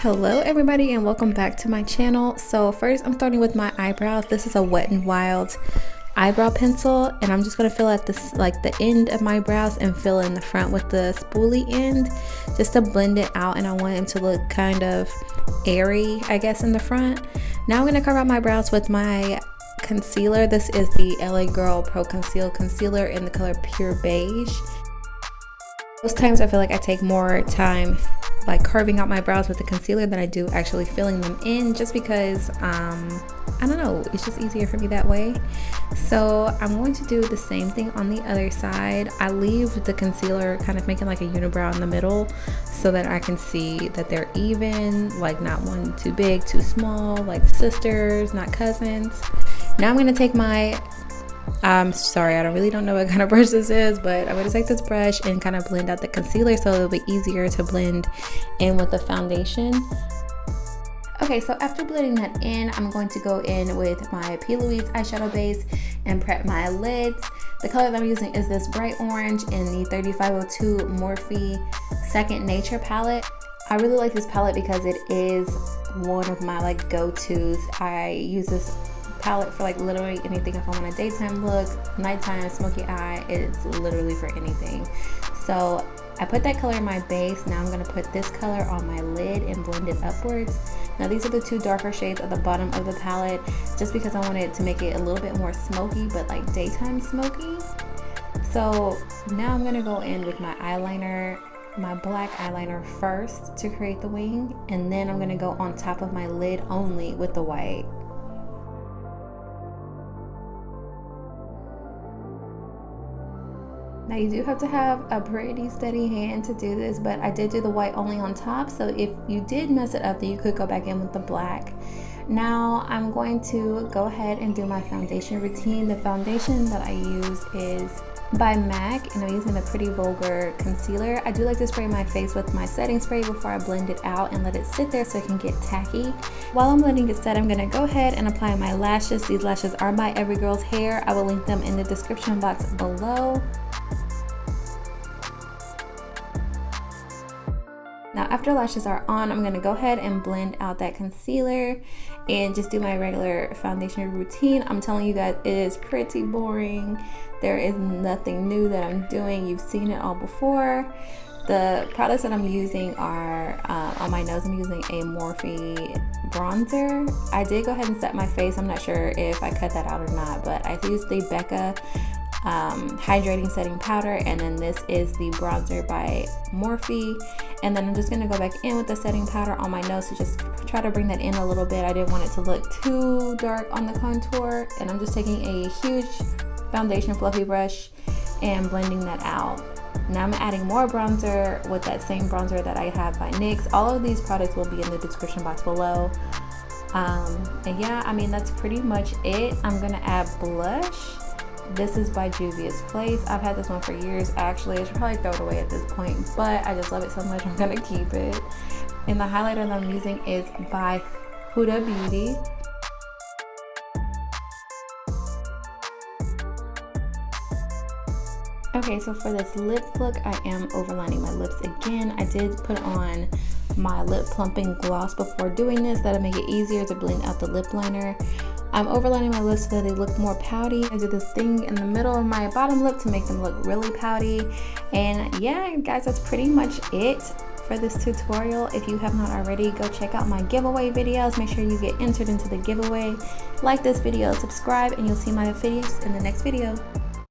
Hello everybody and welcome back to my channel. So first I'm starting with my eyebrows. This is a Wet n Wild eyebrow pencil and I'm just going to fill at this like the end of my brows and fill in the front with the spoolie end just to blend it out, and I want it to look kind of airy I guess in the front. Now I'm going to cover up my brows with my concealer. This is the LA Girl Pro Conceal concealer in the color Pure Beige. Most times I feel like I take more time like carving out my brows with the concealer than I do actually filling them in, just because I don't know, it's just easier for me that way. So I'm going to do the same thing on the other side. I leave the concealer kind of making like a unibrow in the middle so that I can see that they're even, like not one too big, too small, like sisters, not cousins. Now I'm going to take my sorry, I really don't know what kind of brush this is, but I'm going to take this brush and kind of blend out the concealer so it'll be easier to blend in with the foundation. Okay, so after blending that in, I'm going to go in with my P. Louise eyeshadow base and prep my lids. The color that I'm using is this bright orange in the 3502 Morphe Second Nature palette. I really like this palette because it is one of my like go-tos. I use this palette for like literally anything. If I want a daytime look, nighttime, smoky eye, it's literally for anything. So I put that color in my base. Now I'm going to put this color on my lid and blend it upwards. Now these are the two darker shades at the bottom of the palette just because I wanted to make it a little bit more smoky, but like daytime smoky. So now I'm going to go in with my eyeliner, my black eyeliner first to create the wing, and then I'm going to go on top of my lid only with the white. Now you do have to have a pretty steady hand to do this, but I did do the white only on top, so if you did mess it up then you could go back in with the black. Now I'm going to go ahead and do my foundation routine. The foundation that I use is by MAC and I'm using the Pretty Vulgar concealer. I do like to spray my face with my setting spray before I blend it out and let it sit there so it can get tacky. While I'm letting it set, I'm going to go ahead and apply my lashes. These lashes are by Every Girl's Hair. I will link them in the description box below. Now after lashes are on, I'm going to go ahead and blend out that concealer and just do my regular foundation routine. I'm telling you guys, it is pretty boring. There is nothing new that I'm doing. You've seen it all before. The products that I'm using are on my nose. I'm using a Morphe bronzer. I did go ahead and set my face. I'm not sure if I cut that out or not, but I used the Becca Hydrating Setting powder, and then this is the bronzer by Morphe, and then I'm just going to go back in with the setting powder on my nose to just try to bring that in a little bit. I didn't want it to look too dark on the contour, and I'm just taking a huge foundation fluffy brush and blending that out. Now I'm adding more bronzer with that same bronzer that I have by NYX. All of these products will be in the description box below. And yeah, I mean that's pretty much it. I'm going to add blush. This is by Juvia's Place. I've had this one for years actually. I should probably throw it away at this point, but I just love it so much I'm gonna keep it. And the highlighter that I'm using is by Huda Beauty. Okay, so for this lip look, I am overlining my lips again. I did put on my lip plumping gloss before doing this. That'll make it easier to blend out the lip liner. I'm overlining my lips so that they look more pouty. I did this thing in the middle of my bottom lip to make them look really pouty. And yeah, guys, that's pretty much it for this tutorial. If you have not already, go check out my giveaway videos. Make sure you get entered into the giveaway. Like this video, subscribe, and you'll see my videos in the next video.